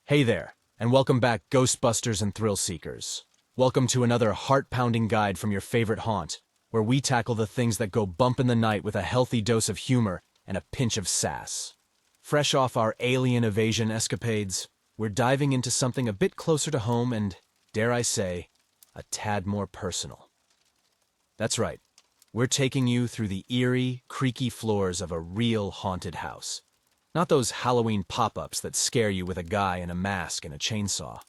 Hey there, and welcome back, Ghostbusters and Thrill Seekers. Welcome to another heart-pounding guide from your favorite haunt, where we tackle the things that go bump in the night with a healthy dose of humor and a pinch of sass. Fresh off our alien evasion escapades, we're diving into something a bit closer to home and, dare I say, a tad more personal. That's right, we're taking you through the eerie, creaky floors of a real haunted house. Not those Halloween pop-ups that scare you with a guy in a mask and a chainsaw,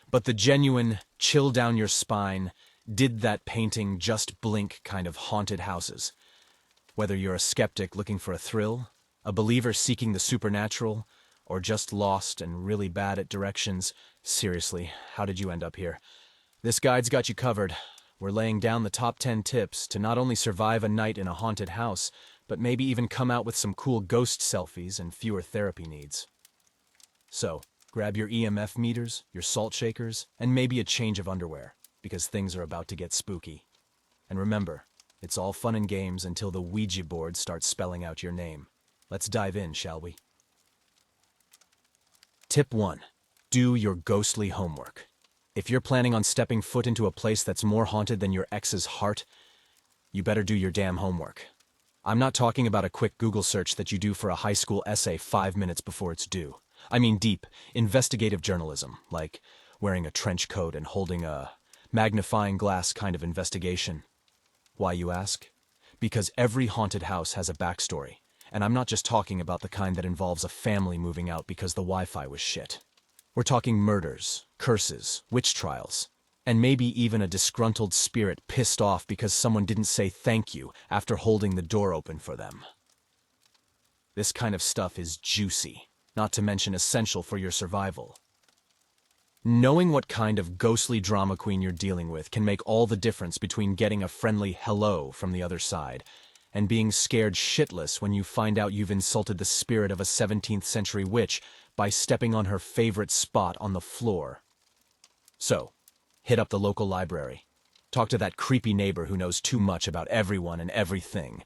but the genuine, chill-down-your-spine, did-that-painting-just-blink kind of haunted houses. Whether you're a skeptic looking for a thrill, a believer seeking the supernatural, or just lost and really bad at directions, seriously, how did you end up here? This guide's got you covered. We're laying down the top 10 tips to not only survive a night in a haunted house, but maybe even come out with some cool ghost selfies and fewer therapy needs. So, grab your EMF meters, your salt shakers, and maybe a change of underwear, because things are about to get spooky. And remember, it's all fun and games until the Ouija board starts spelling out your name. Let's dive in, shall we? Tip 1. Do your ghostly homework. If you're planning on stepping foot into a place that's more haunted than your ex's heart, you better do your damn homework. I'm not talking about a quick Google search that you do for a high school essay 5 minutes before it's due. I mean deep, investigative journalism, like wearing a trench coat and holding a magnifying glass kind of investigation. Why, you ask? Because every haunted house has a backstory, and I'm not just talking about the kind that involves a family moving out because the Wi-Fi was shit. We're talking murders, curses, witch trials, and maybe even a disgruntled spirit pissed off because someone didn't say thank you after holding the door open for them. This kind of stuff is juicy, not to mention essential for your survival. Knowing what kind of ghostly drama queen you're dealing with can make all the difference between getting a friendly hello from the other side and being scared shitless when you find out you've insulted the spirit of a 17th century witch by stepping on her favorite spot on the floor. So, hit up the local library, talk to that creepy neighbor who knows too much about everyone and everything,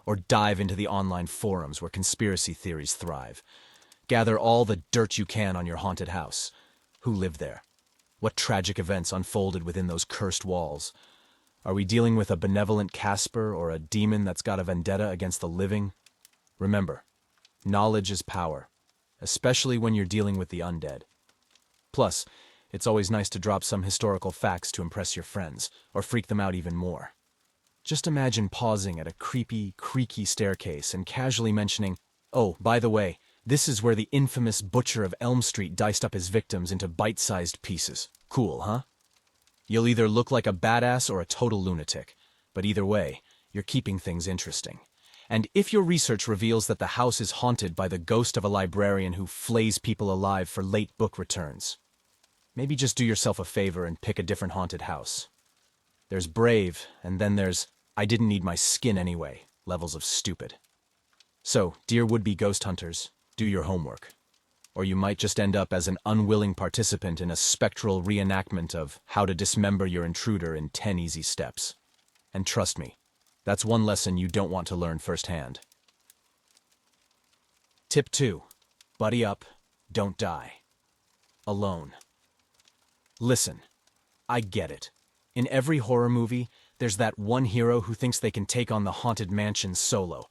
or dive into the online forums where conspiracy theories thrive. Gather all the dirt you can on your haunted house. Who lived there? What tragic events unfolded within those cursed walls? Are we dealing with a benevolent Casper or a demon that's got a vendetta against the living? Remember, knowledge is power, especially when you're dealing with the undead. Plus, it's always nice to drop some historical facts to impress your friends, or freak them out even more. Just imagine pausing at a creepy, creaky staircase and casually mentioning, "Oh, by the way, this is where the infamous Butcher of Elm Street diced up his victims into bite-sized pieces." Cool, huh? You'll either look like a badass or a total lunatic, but either way, you're keeping things interesting. And if your research reveals that the house is haunted by the ghost of a librarian who flays people alive for late book returns, maybe just do yourself a favor and pick a different haunted house. There's brave, and then there's I didn't need my skin anyway levels of stupid. So, dear would-be ghost hunters, do your homework. Or you might just end up as an unwilling participant in a spectral reenactment of how to dismember your intruder in 10 easy steps. And trust me, that's one lesson you don't want to learn firsthand. Tip 2. Buddy up, don't die. Alone. Listen, I get it. In every horror movie, there's that one hero who thinks they can take on the haunted mansion solo.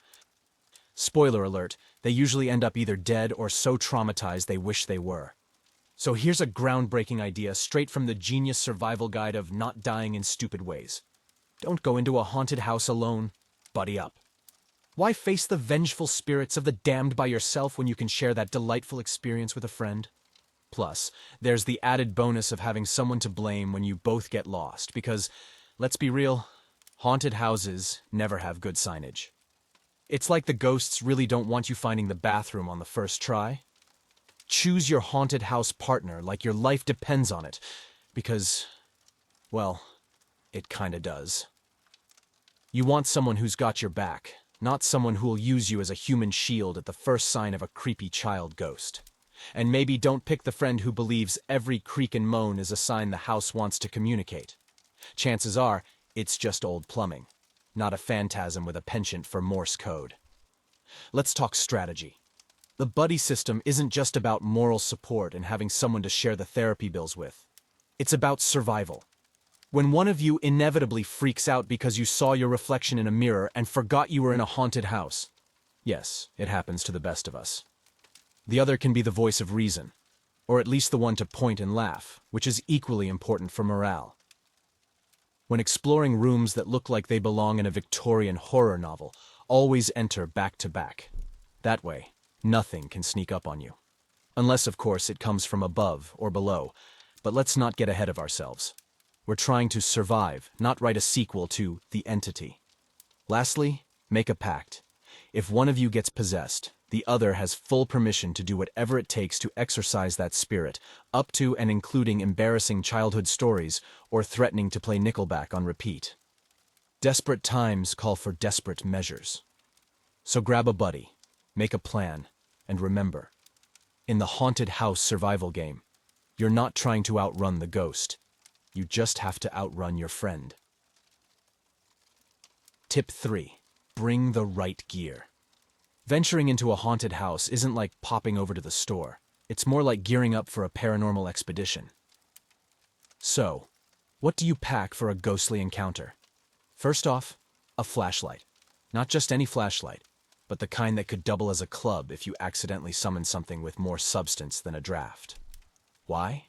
Spoiler alert, they usually end up either dead or so traumatized they wish they were. So here's a groundbreaking idea straight from the genius survival guide of not dying in stupid ways. Don't go into a haunted house alone, buddy up. Why face the vengeful spirits of the damned by yourself when you can share that delightful experience with a friend? Plus, there's the added bonus of having someone to blame when you both get lost, because, let's be real, haunted houses never have good signage. It's like the ghosts really don't want you finding the bathroom on the first try. Choose your haunted house partner like your life depends on it, because, well, it kinda does. You want someone who's got your back, not someone who'll use you as a human shield at the first sign of a creepy child ghost. And maybe don't pick the friend who believes every creak and moan is a sign the house wants to communicate. Chances are, it's just old plumbing, not a phantasm with a penchant for Morse code. Let's talk strategy. The buddy system isn't just about moral support and having someone to share the therapy bills with. It's about survival. When one of you inevitably freaks out because you saw your reflection in a mirror and forgot you were in a haunted house. Yes, it happens to the best of us. The other can be the voice of reason, or at least the one to point and laugh, which is equally important for morale. When exploring rooms that look like they belong in a Victorian horror novel, always enter back to back. That way, nothing can sneak up on you. Unless, of course, it comes from above or below, but let's not get ahead of ourselves. We're trying to survive, not write a sequel to The Entity. Lastly, make a pact. If one of you gets possessed, the other has full permission to do whatever it takes to exorcise that spirit, up to and including embarrassing childhood stories or threatening to play Nickelback on repeat. Desperate times call for desperate measures. So grab a buddy, make a plan, and remember, in the haunted house survival game, you're not trying to outrun the ghost. You just have to outrun your friend. Tip 3. Bring the right gear. Venturing into a haunted house isn't like popping over to the store. It's more like gearing up for a paranormal expedition. So, what do you pack for a ghostly encounter? First off, a flashlight. Not just any flashlight, but the kind that could double as a club if you accidentally summon something with more substance than a draft. Why?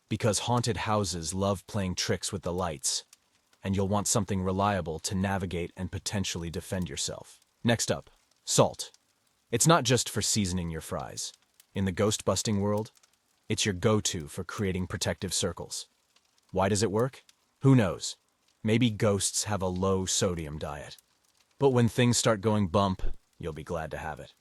Because haunted houses love playing tricks with the lights, and you'll want something reliable to navigate and potentially defend yourself. Next up, salt. It's not just for seasoning your fries. In the ghost-busting world, it's your go-to for creating protective circles. Why does it work? Who knows? Maybe ghosts have a low-sodium diet. But when things start going bump, you'll be glad to have it.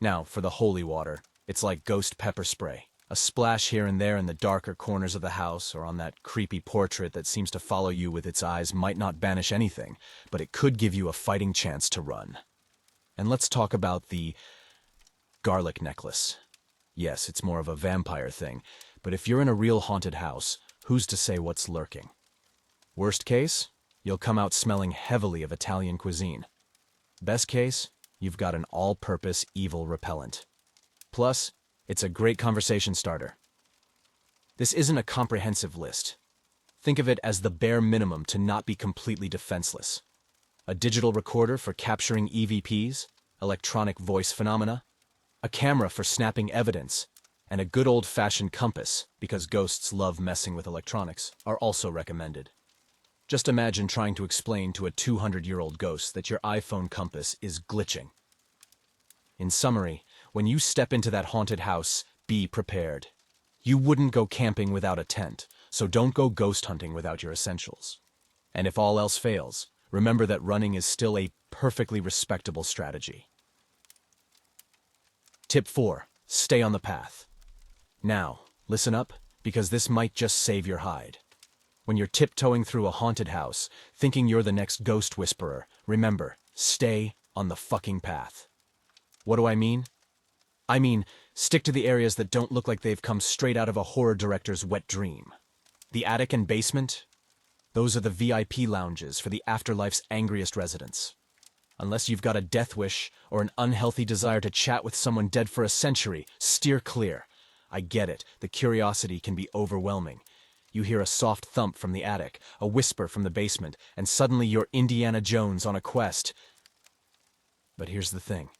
Now, for the holy water, it's like ghost pepper spray. A splash here and there in the darker corners of the house or on that creepy portrait that seems to follow you with its eyes might not banish anything, but it could give you a fighting chance to run. And let's talk about the garlic necklace. Yes, it's more of a vampire thing, but if you're in a real haunted house, who's to say what's lurking? Worst case, you'll come out smelling heavily of Italian cuisine. Best case, you've got an all-purpose evil repellent. Plus, it's a great conversation starter. This isn't a comprehensive list. Think of it as the bare minimum to not be completely defenseless. A digital recorder for capturing EVPs, electronic voice phenomena, a camera for snapping evidence, and a good old-fashioned compass, because ghosts love messing with electronics, are also recommended. Just imagine trying to explain to a 200-year-old ghost that your iPhone compass is glitching. In summary, when you step into that haunted house, be prepared. You wouldn't go camping without a tent, so don't go ghost hunting without your essentials. And if all else fails, remember that running is still a perfectly respectable strategy. Tip 4. Stay on the path. Now, listen up, because this might just save your hide. When you're tiptoeing through a haunted house, thinking you're the next ghost whisperer, remember, stay on the fucking path. What do I mean? I mean, stick to the areas that don't look like they've come straight out of a horror director's wet dream. The attic and basement? Those are the VIP lounges for the afterlife's angriest residents. Unless you've got a death wish or an unhealthy desire to chat with someone dead for a century, steer clear. I get it, the curiosity can be overwhelming. You hear a soft thump from the attic, a whisper from the basement, and suddenly you're Indiana Jones on a quest. But here's the thing.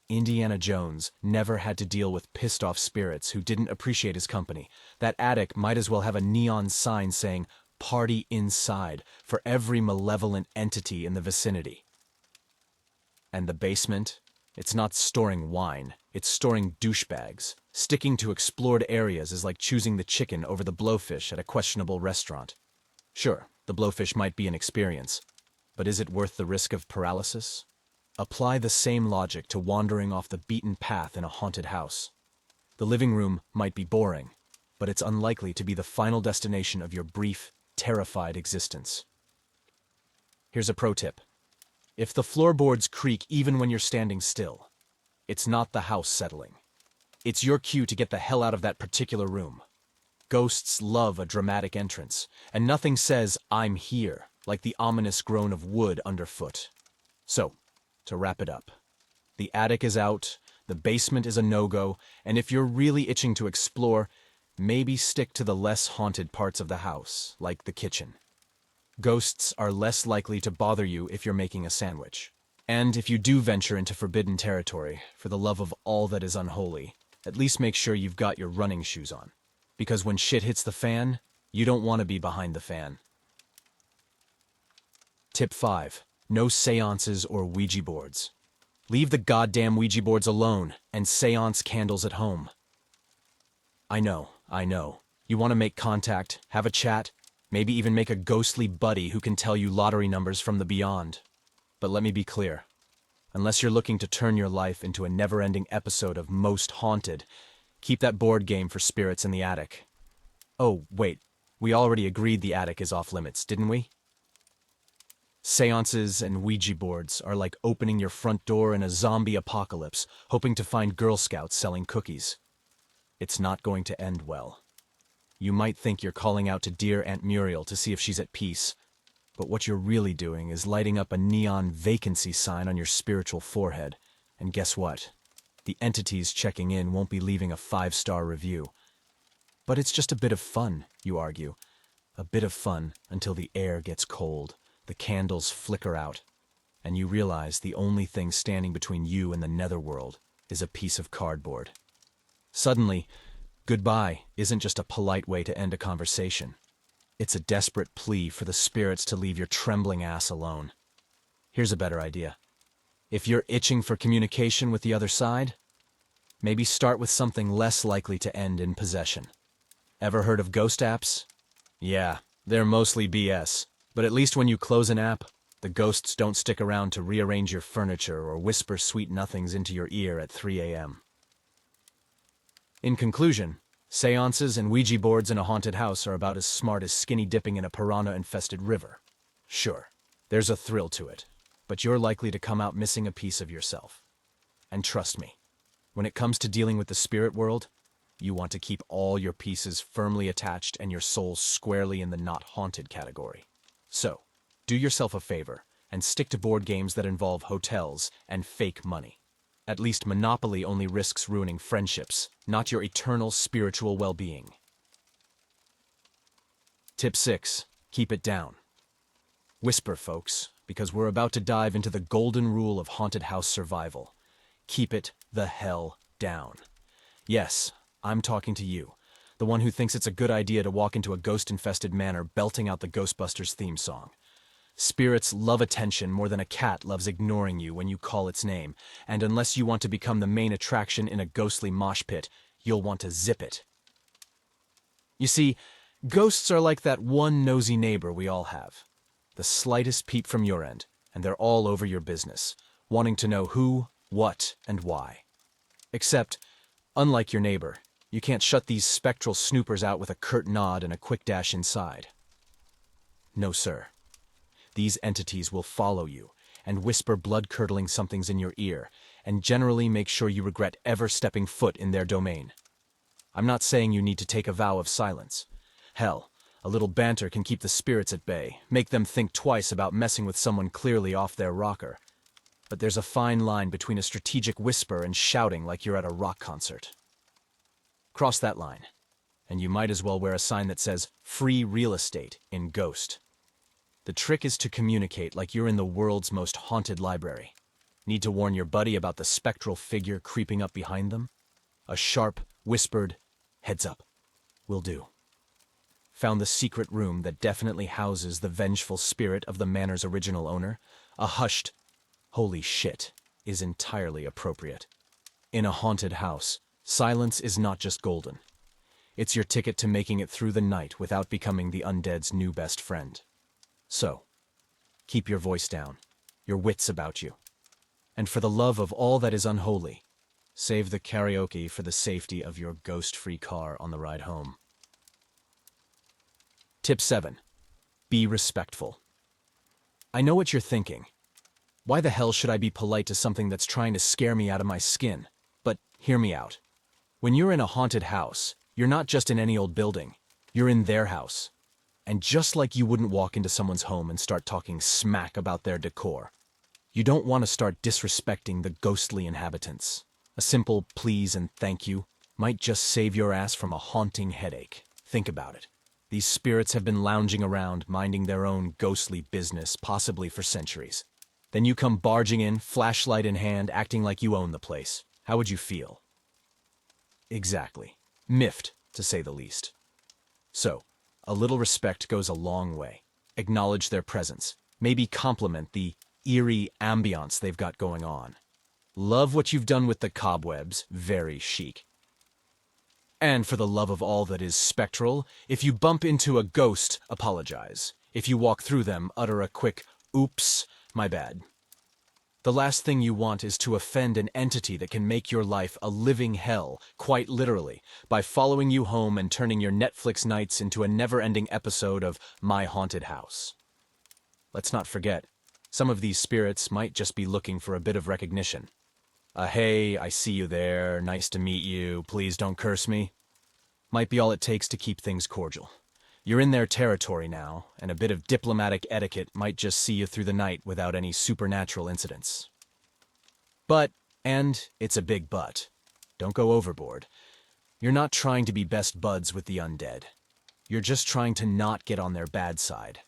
Indiana Jones never had to deal with pissed-off spirits who didn't appreciate his company. That attic might as well have a neon sign saying, "Party inside," for every malevolent entity in the vicinity. And the basement? It's not storing wine, it's storing douchebags. Sticking to explored areas is like choosing the chicken over the blowfish at a questionable restaurant. Sure, the blowfish might be an experience, but is it worth the risk of paralysis? Apply the same logic to wandering off the beaten path in a haunted house. The living room might be boring, but it's unlikely to be the final destination of your brief, terrified existence. Here's a pro tip. If the floorboards creak even when you're standing still, it's not the house settling. It's your cue to get the hell out of that particular room. Ghosts love a dramatic entrance, and nothing says, "I'm here," like the ominous groan of wood underfoot. So, to wrap it up, the attic is out, The basement is a no-go, and if you're really itching to explore, maybe stick to the less haunted parts of the house, like the kitchen. Ghosts are less likely to bother you if you're making a sandwich. And if you do venture into forbidden territory, for the love of all that is unholy, at least make sure you've got your running shoes on. Because when shit hits the fan, you don't want to be behind the fan. Tip 5. No seances or Ouija boards. Leave the goddamn Ouija boards alone and seance candles at home. I know. You want to make contact, have a chat, maybe even make a ghostly buddy who can tell you lottery numbers from the beyond. But let me be clear. Unless you're looking to turn your life into a never-ending episode of Most Haunted, keep that board game for spirits in the attic. Oh, wait. We already agreed the attic is off limits, didn't we? Seances and Ouija boards are like opening your front door in a zombie apocalypse, hoping to find Girl Scouts selling cookies. It's not going to end well. You might think you're calling out to dear Aunt Muriel to see if she's at peace, but what you're really doing is lighting up a neon vacancy sign on your spiritual forehead. And guess what? The entities checking in won't be leaving a 5-star review. But it's just a bit of fun, you argue. A bit of fun until the air gets cold, the candles flicker out, and you realize the only thing standing between you and the netherworld is a piece of cardboard. Suddenly, goodbye isn't just a polite way to end a conversation. It's a desperate plea for the spirits to leave your trembling ass alone. Here's a better idea. If you're itching for communication with the other side, maybe start with something less likely to end in possession. Ever heard of ghost apps? Yeah, they're mostly BS, but at least when you close an app, the ghosts don't stick around to rearrange your furniture or whisper sweet nothings into your ear at 3 a.m. In conclusion, seances and Ouija boards in a haunted house are about as smart as skinny dipping in a piranha-infested river. Sure, there's a thrill to it, but you're likely to come out missing a piece of yourself. And trust me, when it comes to dealing with the spirit world, you want to keep all your pieces firmly attached and your soul squarely in the not haunted category. So, do yourself a favor and stick to board games that involve hotels and fake money. At least Monopoly only risks ruining friendships, not your eternal spiritual well-being. Tip 6. Keep it down. Whisper, folks, because we're about to dive into the golden rule of haunted house survival. Keep it the hell down. Yes, I'm talking to you, the one who thinks it's a good idea to walk into a ghost-infested manor belting out the Ghostbusters theme song. Spirits love attention more than a cat loves ignoring you when you call its name, and unless you want to become the main attraction in a ghostly mosh pit, you'll want to zip it. You see, ghosts are like that one nosy neighbor we all have. The slightest peep from your end, and they're all over your business, wanting to know who, what, and why. Except, unlike your neighbor, you can't shut these spectral snoopers out with a curt nod and a quick dash inside. No, sir. These entities will follow you and whisper blood-curdling somethings in your ear and generally make sure you regret ever stepping foot in their domain. I'm not saying you need to take a vow of silence. Hell, a little banter can keep the spirits at bay, make them think twice about messing with someone clearly off their rocker. But there's a fine line between a strategic whisper and shouting like you're at a rock concert. Cross that line, and you might as well wear a sign that says, "Free real estate" in Ghost. The trick is to communicate like you're in the world's most haunted library. Need to warn your buddy about the spectral figure creeping up behind them? A sharp, whispered, "Heads up," will do. Found the secret room that definitely houses the vengeful spirit of the manor's original owner? A hushed, "Holy shit," is entirely appropriate. In a haunted house, silence is not just golden. It's your ticket to making it through the night without becoming the undead's new best friend. So, keep your voice down, your wits about you. And for the love of all that is unholy, save the karaoke for the safety of your ghost-free car on the ride home. Tip 7. Be respectful. I know what you're thinking. Why the hell should I be polite to something that's trying to scare me out of my skin? But hear me out. When you're in a haunted house, you're not just in any old building. You're in their house. And just like you wouldn't walk into someone's home and start talking smack about their decor, you don't want to start disrespecting the ghostly inhabitants. A simple please and thank you might just save your ass from a haunting headache. Think about it. These spirits have been lounging around, minding their own ghostly business, possibly for centuries. Then you come barging in, flashlight in hand, acting like you own the place. How would you feel? Exactly. Miffed, to say the least. So, a little respect goes a long way. Acknowledge their presence. Maybe compliment the eerie ambiance they've got going on. Love what you've done with the cobwebs, very chic. And for the love of all that is spectral, if you bump into a ghost, apologize. If you walk through them, utter a quick, oops, my bad. The last thing you want is to offend an entity that can make your life a living hell, quite literally, by following you home and turning your Netflix nights into a never-ending episode of My Haunted House. Let's not forget, some of these spirits might just be looking for a bit of recognition. Hey, I see you there, nice to meet you, please don't curse me. Might be all it takes to keep things cordial. You're in their territory now, and a bit of diplomatic etiquette might just see you through the night without any supernatural incidents. But, and it's a big but, don't go overboard. You're not trying to be best buds with the undead. You're just trying to not get on their bad side.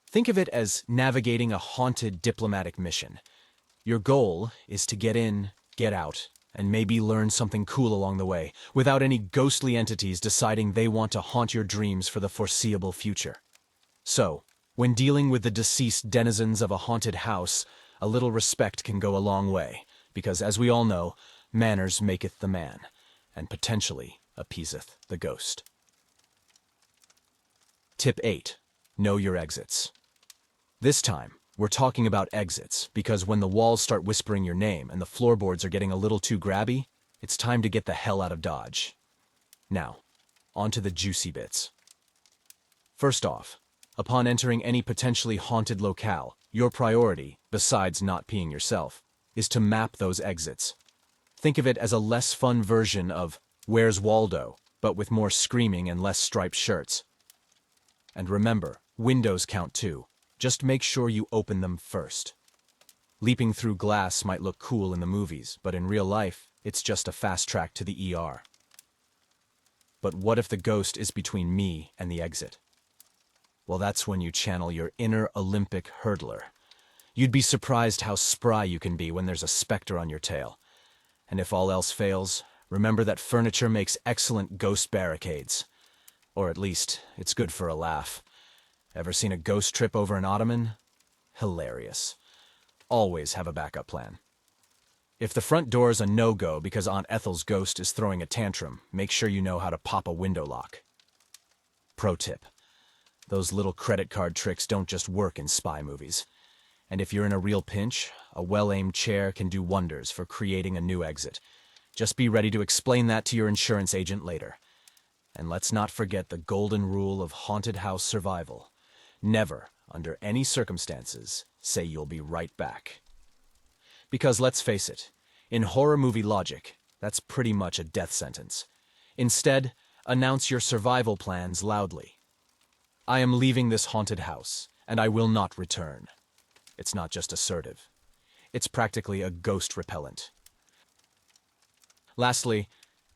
Think of it as navigating a haunted diplomatic mission. Your goal is to get in, get out, and maybe learn something cool along the way, without any ghostly entities deciding they want to haunt your dreams for the foreseeable future. So, when dealing with the deceased denizens of a haunted house, a little respect can go a long way, because as we all know, manners maketh the man, and potentially appeaseth the ghost. Tip 8. Know your exits. This time, we're talking about exits, because when the walls start whispering your name and the floorboards are getting a little too grabby, it's time to get the hell out of Dodge. Now, on to the juicy bits. First off, upon entering any potentially haunted locale, your priority, besides not peeing yourself, is to map those exits. Think of it as a less fun version of Where's Waldo, but with more screaming and less striped shirts. And remember, windows count too. Just make sure you open them first. Leaping through glass might look cool in the movies, but in real life, it's just a fast track to the ER. But what if the ghost is between me and the exit? Well, that's when you channel your inner Olympic hurdler. You'd be surprised how spry you can be when there's a specter on your tail. And if all else fails, remember that furniture makes excellent ghost barricades. Or at least, it's good for a laugh. Ever seen a ghost trip over an ottoman? Hilarious. Always have a backup plan. If the front door's a no-go because Aunt Ethel's ghost is throwing a tantrum, make sure you know how to pop a window lock. Pro tip. Those little credit card tricks don't just work in spy movies. And if you're in a real pinch, a well-aimed chair can do wonders for creating a new exit. Just be ready to explain that to your insurance agent later. And let's not forget the golden rule of haunted house survival. Never, under any circumstances, say you'll be right back. Because let's face it, in horror movie logic, that's pretty much a death sentence. Instead, announce your survival plans loudly. I am leaving this haunted house, and I will not return. It's not just assertive. It's practically a ghost repellent. Lastly,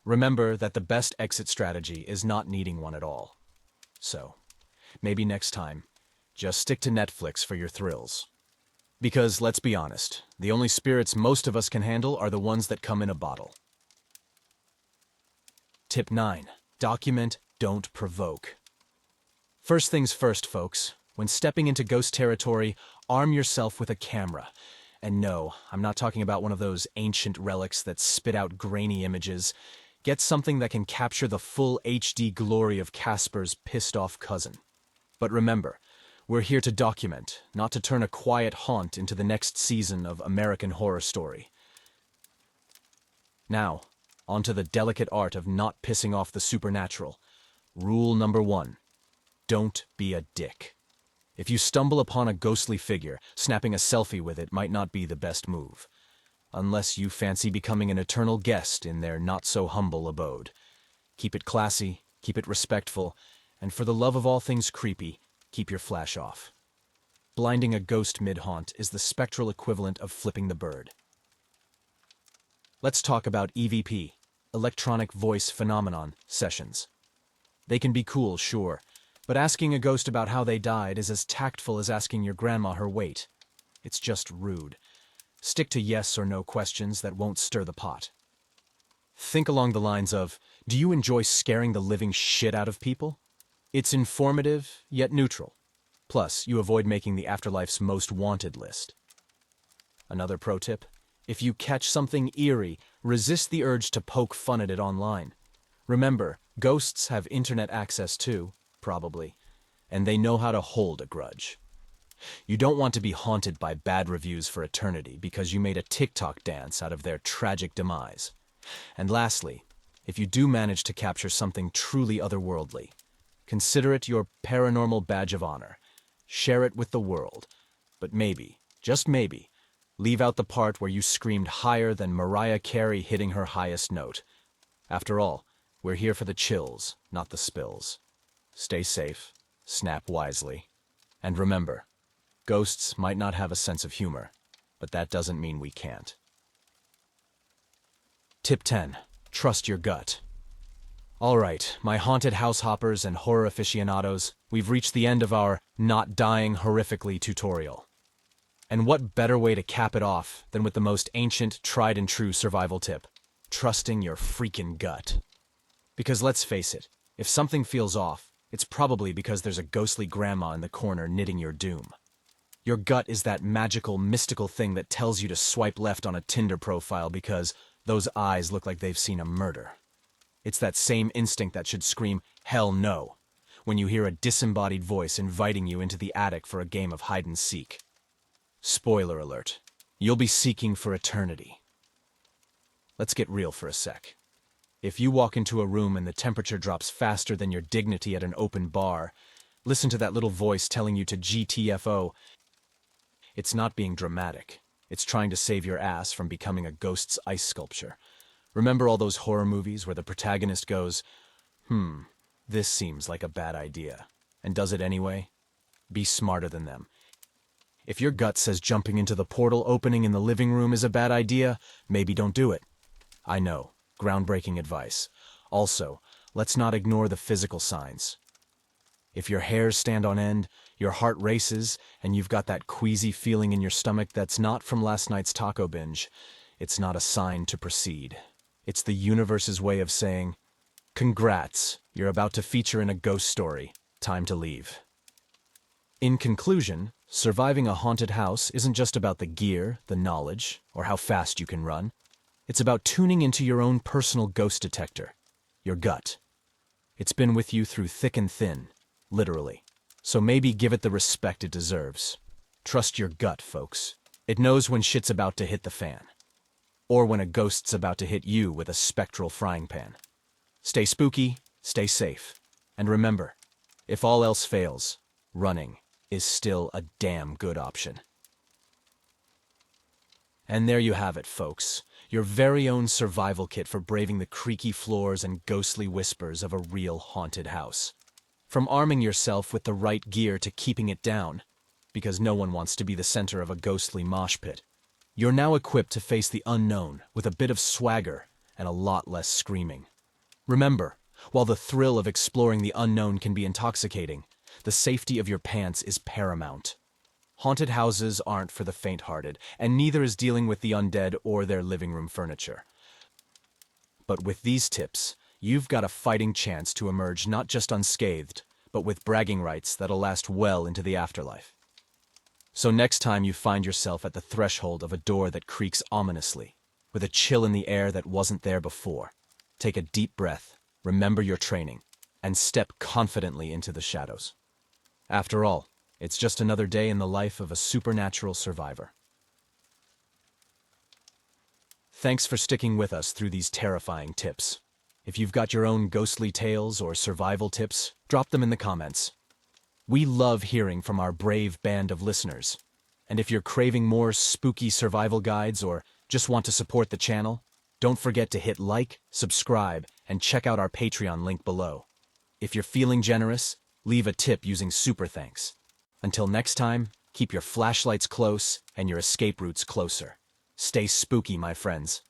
remember that the best exit strategy is not needing one at all. So, maybe next time, just stick to Netflix for your thrills. Because, let's be honest, the only spirits most of us can handle are the ones that come in a bottle. Tip 9. Document, don't provoke. First things first, folks. When stepping into ghost territory, arm yourself with a camera. And no, I'm not talking about one of those ancient relics that spit out grainy images. Get something that can capture the full HD glory of Casper's pissed-off cousin. But remember, we're here to document, not to turn a quiet haunt into the next season of American Horror Story. Now, on to the delicate art of not pissing off the supernatural. Rule number 1. Don't be a dick. If you stumble upon a ghostly figure, snapping a selfie with it might not be the best move. Unless you fancy becoming an eternal guest in their not-so-humble abode. Keep it classy, keep it respectful, and for the love of all things creepy, keep your flash off. Blinding a ghost mid-haunt is the spectral equivalent of flipping the bird. Let's talk about EVP, electronic voice phenomenon, sessions. They can be cool, sure, but asking a ghost about how they died is as tactful as asking your grandma her weight. It's just rude. Stick to yes or no questions that won't stir the pot. Think along the lines of, do you enjoy scaring the living shit out of people? It's informative, yet neutral. Plus, you avoid making the afterlife's most wanted list. Another pro tip: if you catch something eerie, resist the urge to poke fun at it online. Remember, ghosts have internet access too, probably, and they know how to hold a grudge. You don't want to be haunted by bad reviews for eternity because you made a TikTok dance out of their tragic demise. And lastly, if you do manage to capture something truly otherworldly, consider it your paranormal badge of honor. Share it with the world. But maybe, just maybe, leave out the part where you screamed higher than Mariah Carey hitting her highest note. After all, we're here for the chills, not the spills. Stay safe, snap wisely, and remember, ghosts might not have a sense of humor, but that doesn't mean we can't. Tip 10. Trust your gut. All right, my haunted house hoppers and horror aficionados, we've reached the end of our not dying horrifically tutorial. And what better way to cap it off than with the most ancient, tried and true survival tip: trusting your freaking gut. Because let's face it, if something feels off, it's probably because there's a ghostly grandma in the corner knitting your doom. Your gut is that magical, mystical thing that tells you to swipe left on a Tinder profile because those eyes look like they've seen a murder. It's that same instinct that should scream, "Hell no," when you hear a disembodied voice inviting you into the attic for a game of hide and seek. Spoiler alert, you'll be seeking for eternity. Let's get real for a sec. If you walk into a room and the temperature drops faster than your dignity at an open bar, listen to that little voice telling you to GTFO. It's not being dramatic. It's trying to save your ass from becoming a ghost's ice sculpture. Remember all those horror movies where the protagonist goes, this seems like a bad idea, and does it anyway? Be smarter than them. If your gut says jumping into the portal opening in the living room is a bad idea, maybe don't do it. I know, groundbreaking advice. Also, let's not ignore the physical signs. If your hairs stand on end, your heart races, and you've got that queasy feeling in your stomach that's not from last night's taco binge, it's not a sign to proceed. It's the universe's way of saying, congrats, you're about to feature in a ghost story. Time to leave. In conclusion, surviving a haunted house isn't just about the gear, the knowledge, or how fast you can run. It's about tuning into your own personal ghost detector, your gut. It's been with you through thick and thin, literally. So maybe give it the respect it deserves. Trust your gut, folks. It knows when shit's about to hit the fan. Or when a ghost's about to hit you with a spectral frying pan. Stay spooky, stay safe. And remember, if all else fails, running is still a damn good option. And there you have it, folks. Your very own survival kit for braving the creaky floors and ghostly whispers of a real haunted house. From arming yourself with the right gear to keeping it down, because no one wants to be the center of a ghostly mosh pit. You're now equipped to face the unknown with a bit of swagger and a lot less screaming. Remember, while the thrill of exploring the unknown can be intoxicating, the safety of your pants is paramount. Haunted houses aren't for the faint-hearted, and neither is dealing with the undead or their living room furniture. But with these tips, you've got a fighting chance to emerge not just unscathed, but with bragging rights that'll last well into the afterlife. So next time you find yourself at the threshold of a door that creaks ominously, with a chill in the air that wasn't there before, take a deep breath, remember your training, and step confidently into the shadows. After all, it's just another day in the life of a supernatural survivor. Thanks for sticking with us through these terrifying tips. If you've got your own ghostly tales or survival tips, drop them in the comments. We love hearing from our brave band of listeners. And if you're craving more spooky survival guides or just want to support the channel, don't forget to hit like, subscribe, and check out our Patreon link below. If you're feeling generous, leave a tip using Super Thanks. Until next time, keep your flashlights close and your escape routes closer. Stay spooky, my friends.